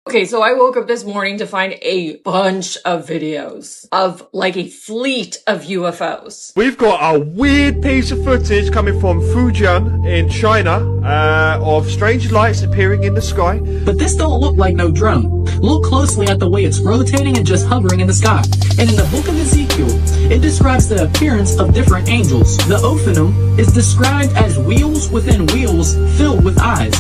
Okay, so I woke up this morning to find a bunch of videos of like a fleet of UFOs. We've got a weird piece of footage coming from Fujian in China of strange lights appearing in the sky. But this don't look like no drone. Look closely at the way it's rotating and just hovering in the sky. And in the book of Ezekiel, it describes the appearance of different angels. The Ophanum is described as wheels within wheels filled with eyes.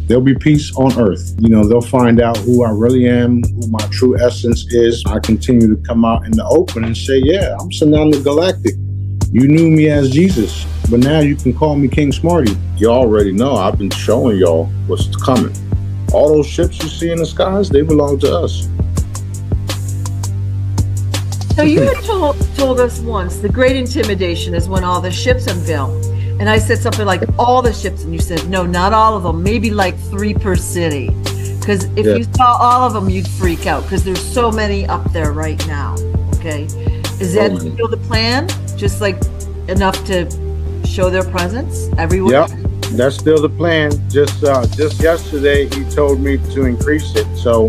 There'll be peace on earth. You know, they'll find out who I really am, who my true essence is. I continue to come out in the open and say, yeah, I'm Sananda Galactic. You knew me as Jesus, but now you can call me King Smarty. You already know I've been showing y'all what's coming. All those ships you see in the skies, they belong to us. So you had told us once the Great Intimidation is when all the ships unveil. And I said something like all the ships, and you said, no, not all of them, maybe like 3 per city. Because if you saw all of them, you'd freak out because there's so many up there right now. Okay. Is that still the plan? Just like enough to show their presence everywhere? Yep, that's still the plan. Just yesterday, he told me to increase it. So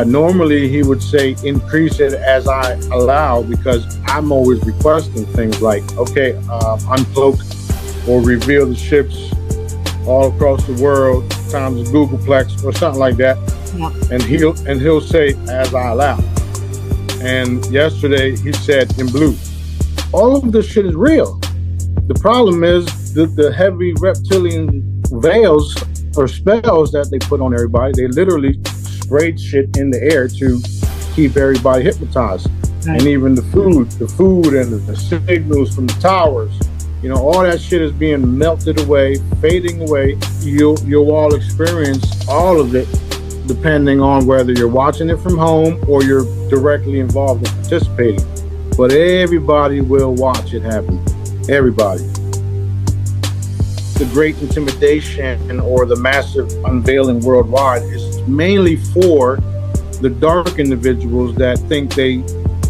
normally he would say increase it as I allow, because I'm always requesting things like, okay, uncloak or reveal the ships all across the world times Googleplex or something like that. Yeah. And he'll say as I allow. And yesterday he said in blue. All of this shit is real. The problem is the heavy reptilian veils or spells that they put on everybody. They literally sprayed shit in the air to keep everybody hypnotized. Right. And even the food and the signals from the towers, you know, all that shit is being melted away, fading away. You'll all experience all of it depending on whether you're watching it from home or you're directly involved in participating. But everybody will watch it happen. Everybody. The Great Intimidation or the massive unveiling worldwide is mainly for the dark individuals that think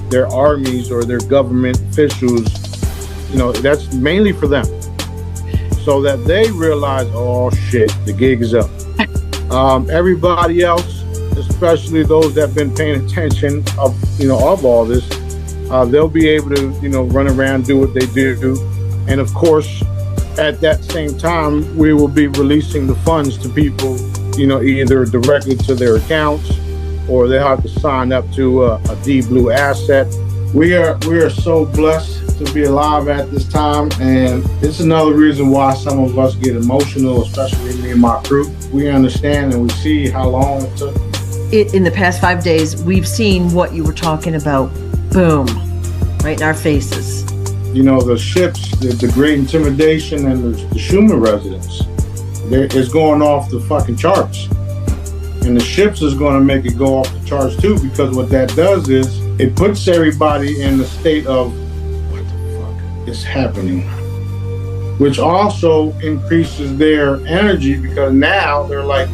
their armies or their government officials, you know, that's mainly for them. So that they realize, oh shit, the gig is up. Everybody else, especially those that have been paying attention of all this, they'll be able to, run around, do what they do. And of course, at that same time, we will be releasing the funds to people, either directly to their accounts or they'll have to sign up to a D-Blue asset. We are so blessed to be alive at this time, and it's another reason why some of us get emotional, especially me and my crew. We understand and we see how long it took. In the past 5 days, we've seen what you were talking about. Boom, right in our faces. The ships, the Great Intimidation and the Schumann residence, it's going off the fucking charts. And the ships is going to make it go off the charts too, because what that does is it puts everybody in the state of what the fuck is happening, which also increases their energy, because now they're like,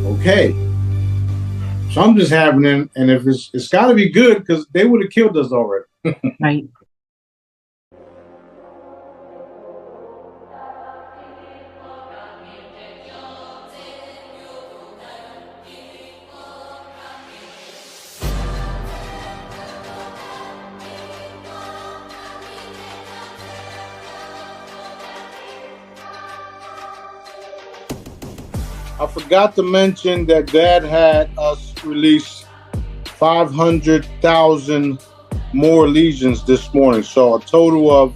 okay, something's happening, and if it's got to be good, because they would have killed us already. Right. I forgot to mention that Dad had us release 500,000 more legions this morning. So a total of,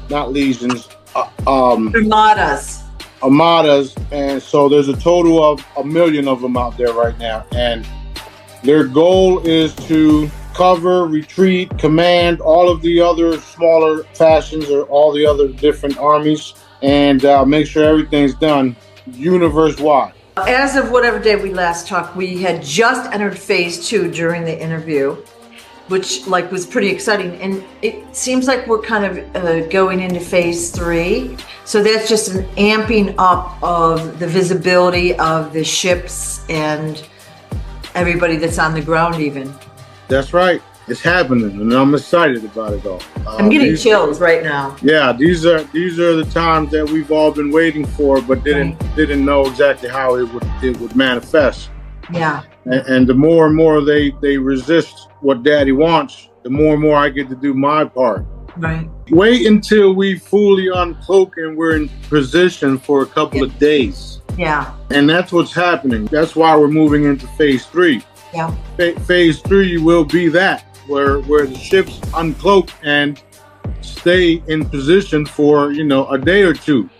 not legions, Armadas. And so there's a total of 1 million of them out there right now. And their goal is to cover, retreat, command all of the other smaller factions or all the other different armies, and make sure everything's done universe-wide. As of whatever day we last talked, we had just entered phase 2 during the interview. which like was pretty exciting. And it seems like we're kind of going into phase 3. So that's just an amping up of the visibility of the ships and everybody that's on the ground even. That's right. It's happening, and I'm excited about it all. I'm getting chills right now. Yeah, these are the times that we've all been waiting for, but didn't know exactly how it would manifest. Yeah. And the more and more they resist what Daddy wants, the more and more I get to do my part. Right. Wait until we fully uncloak and we're in position for a couple of days. Yeah. And that's what's happening. That's why we're moving into phase 3. Yeah. Phase 3 will be that, where the ships uncloak and stay in position for, a day or two.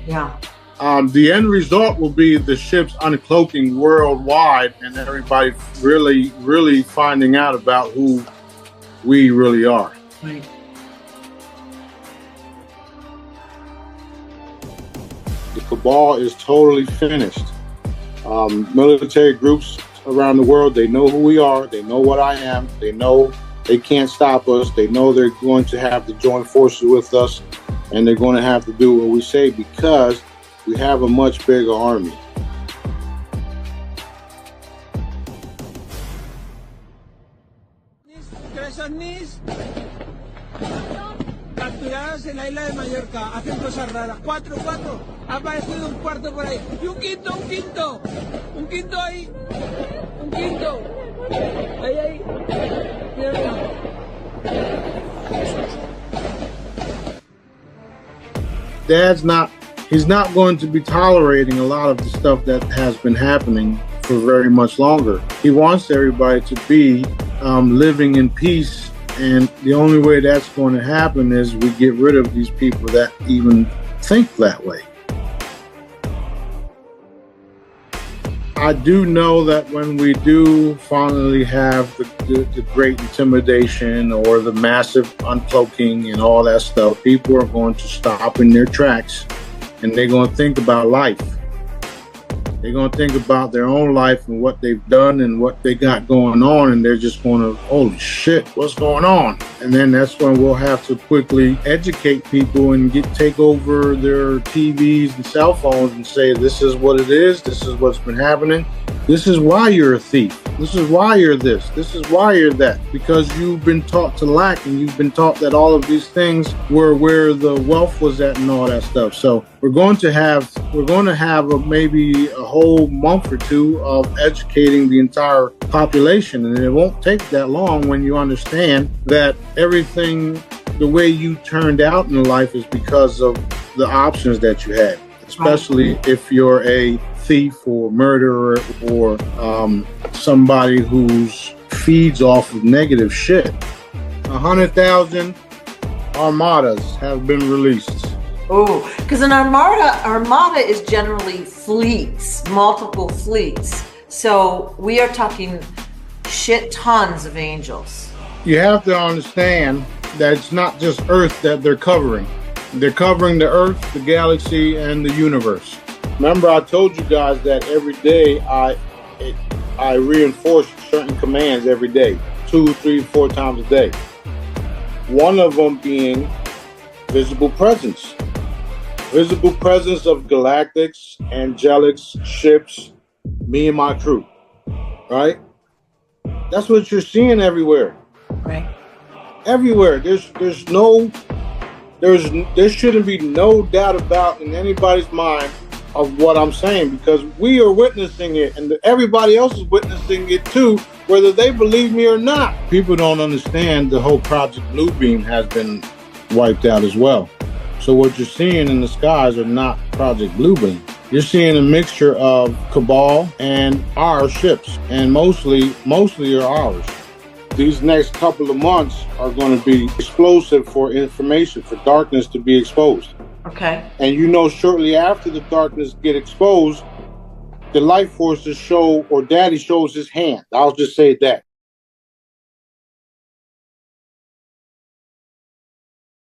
Yeah. The end result will be the ships uncloaking worldwide and everybody really, really finding out about who we really are. Right. The cabal is totally finished. Military groups around the world, they know who we are. They know what I am. They know they can't stop us. They know they're going to have to join forces with us, and they're going to have to do what we say because we have a much bigger army. Capturadas en la isla de Mallorca, hacen cosas raras. 4, ha aparecido un cuarto por ahí. Y un quinto ahí. Un quinto. Ahí. Mira. He's not going to be tolerating a lot of the stuff that has been happening for very much longer. He wants everybody to be living in peace. And the only way that's going to happen is we get rid of these people that even think that way. I do know that when we do finally have the great intimidation or the massive uncloaking and all that stuff, people are going to stop in their tracks and they're going to think about life. They're going to think about their own life and what they've done and what they got going on, and they're just going to, holy shit, what's going on? And then that's when we'll have to quickly educate people and take over their TVs and cell phones and say, this is what it is, this is what's been happening, this is why you're a thief, this is why you're this is why you're that, because you've been taught to lack and you've been taught that all of these things were where the wealth was at and all that stuff. So we're going to have maybe a whole month or two of educating the entire population, and it won't take that long when you understand that everything, the way you turned out in life is because of the options that you had, especially if you're a thief or murderer or somebody who feeds off of negative shit. 100,000 armadas have been released. Oh, because an armada is generally fleets, multiple fleets. So we are talking shit tons of angels. You have to understand that it's not just Earth that they're covering. They're covering the Earth, the galaxy, and the universe. Remember, I told you guys that every day I reinforce certain commands every day, 2, 3, 4 times a day. One of them being visible presence. Visible presence of galactics, angelics, ships, me and my crew, right? That's what you're seeing everywhere. Right. Everywhere. There shouldn't be no doubt about in anybody's mind of what I'm saying, because we are witnessing it and everybody else is witnessing it too, whether they believe me or not. People don't understand the whole Project Bluebeam has been wiped out as well. So what you're seeing in the skies are not Project Bluebeam. You're seeing a mixture of Cabal and our ships, and mostly are ours. These next couple of months are going to be explosive for information, for darkness to be exposed. Okay. And shortly after the darkness get exposed, the light forces show, or Daddy shows his hand. I'll just say that.